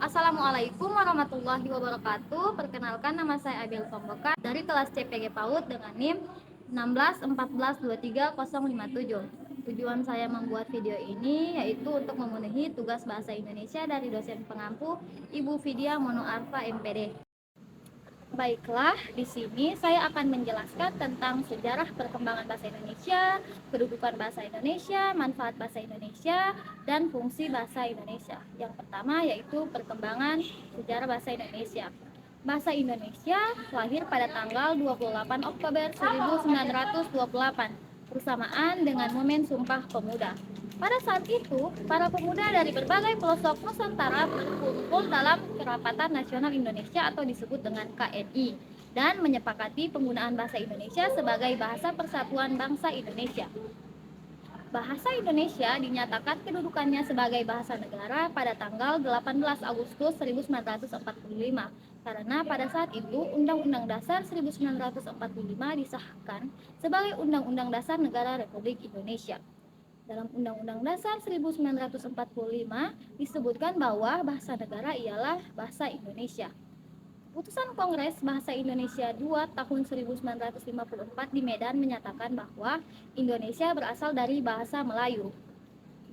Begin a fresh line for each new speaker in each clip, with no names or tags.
Assalamualaikum warahmatullahi wabarakatuh. Perkenalkan, nama saya Abel Pembekan dari kelas CPG PAUD dengan NIM 1614230057. Tujuan saya membuat video ini yaitu untuk memenuhi tugas bahasa Indonesia dari dosen pengampu Ibu Vidya Monoarfa MPD. Baiklah, di sini saya akan menjelaskan tentang sejarah perkembangan bahasa Indonesia, kedudukan bahasa Indonesia, manfaat bahasa Indonesia, dan fungsi bahasa Indonesia. Yang pertama yaitu perkembangan sejarah bahasa Indonesia. Bahasa Indonesia lahir pada tanggal 28 Oktober 1928 bersamaan dengan Momen Sumpah Pemuda. Pada saat itu, para pemuda dari berbagai pelosok Nusantara berkumpul dalam Kerapatan Nasional Indonesia atau disebut dengan KNI dan menyepakati penggunaan bahasa Indonesia sebagai bahasa persatuan bangsa Indonesia. Bahasa Indonesia dinyatakan kedudukannya sebagai bahasa negara pada tanggal 18 Agustus 1945 karena pada saat itu Undang-Undang Dasar 1945 disahkan sebagai Undang-Undang Dasar Negara Republik Indonesia. Dalam Undang-Undang Dasar 1945 disebutkan bahwa bahasa negara ialah bahasa Indonesia. Putusan Kongres Bahasa Indonesia 2 tahun 1954 di Medan menyatakan bahwa Indonesia berasal dari bahasa Melayu.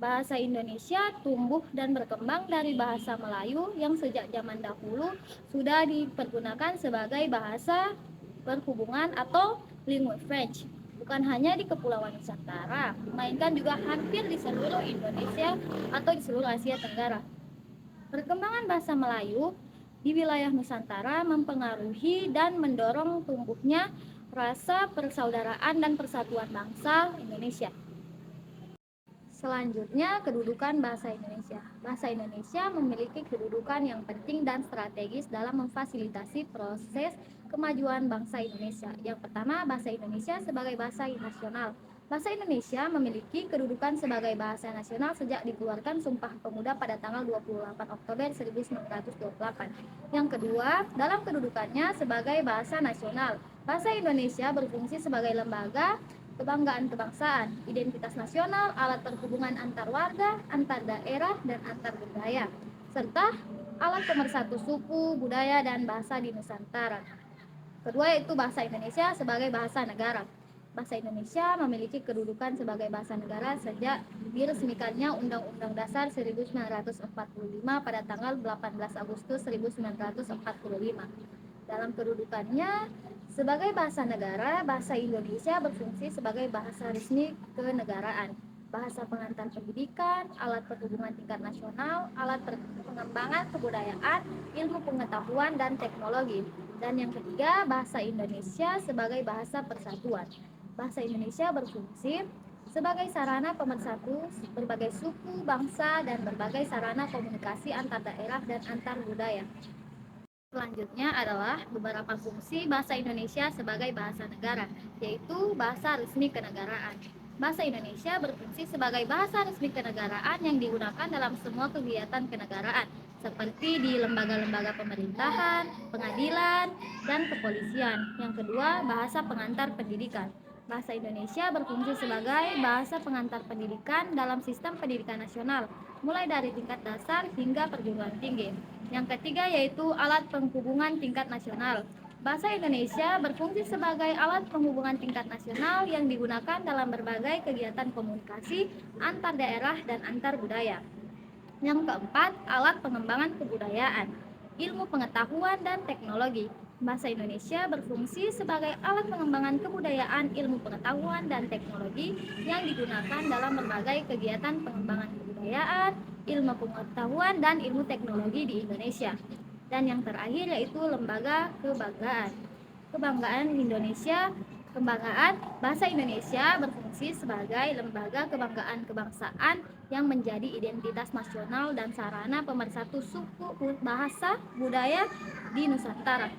Bahasa Indonesia tumbuh dan berkembang dari bahasa Melayu yang sejak zaman dahulu sudah dipergunakan sebagai bahasa perhubungan atau lingue French. Bukan hanya di Kepulauan Nusantara, melainkan juga hampir di seluruh Indonesia atau di seluruh Asia Tenggara. Perkembangan bahasa Melayu di wilayah Nusantara mempengaruhi dan mendorong tumbuhnya rasa persaudaraan dan persatuan bangsa Indonesia. Selanjutnya, kedudukan bahasa Indonesia. Bahasa Indonesia memiliki kedudukan yang penting dan strategis dalam memfasilitasi proses kemajuan bangsa Indonesia. Yang pertama, bahasa Indonesia sebagai bahasa nasional. Bahasa Indonesia memiliki kedudukan sebagai bahasa nasional sejak dikeluarkan Sumpah Pemuda pada tanggal 28 Oktober 1928. Yang kedua, dalam kedudukannya sebagai bahasa nasional, bahasa Indonesia berfungsi sebagai lembaga kebanggaan kebangsaan, identitas nasional, alat perhubungan antar warga, antar daerah, dan antar budaya, serta alat pemersatu suku, budaya, dan bahasa di Nusantara. Kedua yaitu bahasa Indonesia sebagai bahasa negara. Bahasa Indonesia memiliki kedudukan sebagai bahasa negara sejak diresmikannya Undang-Undang Dasar 1945 pada tanggal 18 Agustus 1945. Dalam kedudukannya sebagai bahasa negara, bahasa Indonesia berfungsi sebagai bahasa resmi kenegaraan, bahasa pengantar pendidikan, alat perhubungan tingkat nasional, alat pengembangan kebudayaan, ilmu pengetahuan, dan teknologi. Dan yang ketiga, bahasa Indonesia sebagai bahasa persatuan. Bahasa Indonesia berfungsi sebagai sarana pemersatu berbagai suku, bangsa, dan berbagai sarana komunikasi antar daerah dan antar budaya. Selanjutnya adalah beberapa fungsi bahasa Indonesia sebagai bahasa negara, yaitu bahasa resmi kenegaraan. Bahasa Indonesia berfungsi sebagai bahasa resmi kenegaraan yang digunakan dalam semua kegiatan kenegaraan, seperti di lembaga-lembaga pemerintahan, pengadilan, dan kepolisian. Yang kedua, bahasa pengantar pendidikan. Bahasa Indonesia berfungsi sebagai bahasa pengantar pendidikan dalam sistem pendidikan nasional, mulai dari tingkat dasar hingga perguruan tinggi. Yang ketiga yaitu alat penghubungan tingkat nasional. Bahasa Indonesia berfungsi sebagai alat penghubungan tingkat nasional yang digunakan dalam berbagai kegiatan komunikasi antar daerah dan antar budaya. Yang keempat, alat pengembangan kebudayaan, ilmu pengetahuan dan teknologi. Bahasa Indonesia berfungsi sebagai alat pengembangan kebudayaan, ilmu pengetahuan dan teknologi yang digunakan dalam berbagai kegiatan pengembangan kebudayaan, ilmu pengetahuan dan ilmu teknologi di Indonesia. Dan yang terakhir yaitu lembaga kebanggaan. Kebanggaan Indonesia, kebanggaan bahasa Indonesia berfungsi sebagai lembaga kebanggaan kebangsaan yang menjadi identitas nasional dan sarana pemersatu suku, bahasa, budaya di Nusantara.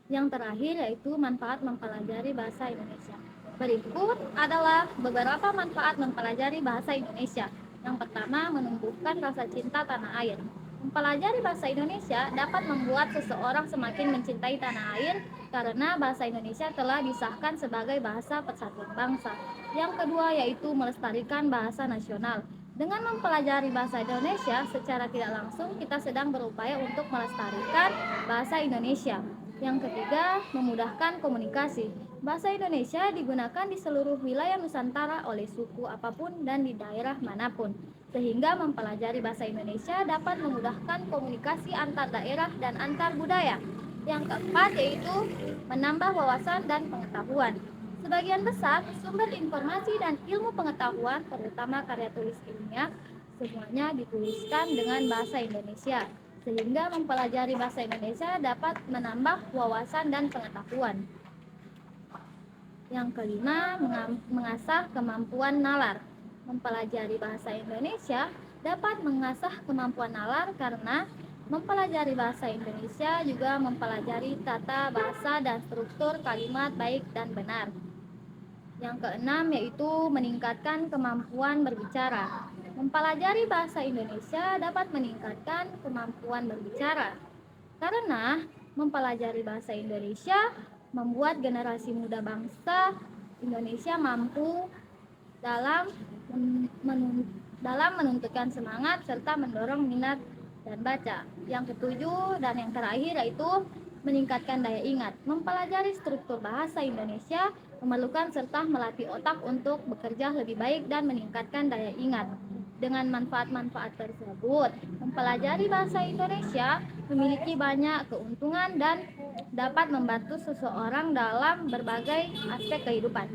Yang terakhir yaitu manfaat mempelajari bahasa Indonesia. Berikut adalah beberapa manfaat mempelajari bahasa Indonesia. Yang pertama, menumbuhkan rasa cinta tanah air. Mempelajari bahasa Indonesia dapat membuat seseorang semakin mencintai tanah air karena bahasa Indonesia telah disahkan sebagai bahasa persatuan bangsa. Yang kedua yaitu melestarikan bahasa nasional. Dengan mempelajari bahasa Indonesia secara tidak langsung, kita sedang berupaya untuk melestarikan bahasa Indonesia. Yang ketiga, memudahkan komunikasi. Bahasa Indonesia digunakan di seluruh wilayah Nusantara oleh suku apapun dan di daerah manapun. Sehingga mempelajari bahasa Indonesia dapat memudahkan komunikasi antar daerah dan antar budaya. Yang keempat yaitu menambah wawasan dan pengetahuan. Sebagian besar sumber informasi dan ilmu pengetahuan, terutama karya tulis ilmiah, semuanya dituliskan dengan bahasa Indonesia, sehingga mempelajari bahasa Indonesia dapat menambah wawasan dan pengetahuan. Yang kelima, mengasah kemampuan nalar. Mempelajari bahasa Indonesia dapat mengasah kemampuan nalar karena mempelajari bahasa Indonesia juga mempelajari tata bahasa dan struktur kalimat baik dan benar. Yang keenam yaitu meningkatkan kemampuan berbicara. Mempelajari bahasa Indonesia dapat meningkatkan kemampuan berbicara. Karena mempelajari bahasa Indonesia membuat generasi muda bangsa Indonesia mampu dalam menunjukkan semangat serta mendorong minat dan baca. Yang ketujuh dan yang terakhir yaitu meningkatkan daya ingat. Mempelajari struktur bahasa Indonesia memerlukan serta melatih otak untuk bekerja lebih baik dan meningkatkan daya ingat. Dengan manfaat-manfaat tersebut, mempelajari bahasa Indonesia memiliki banyak keuntungan dan dapat membantu seseorang dalam berbagai aspek kehidupan.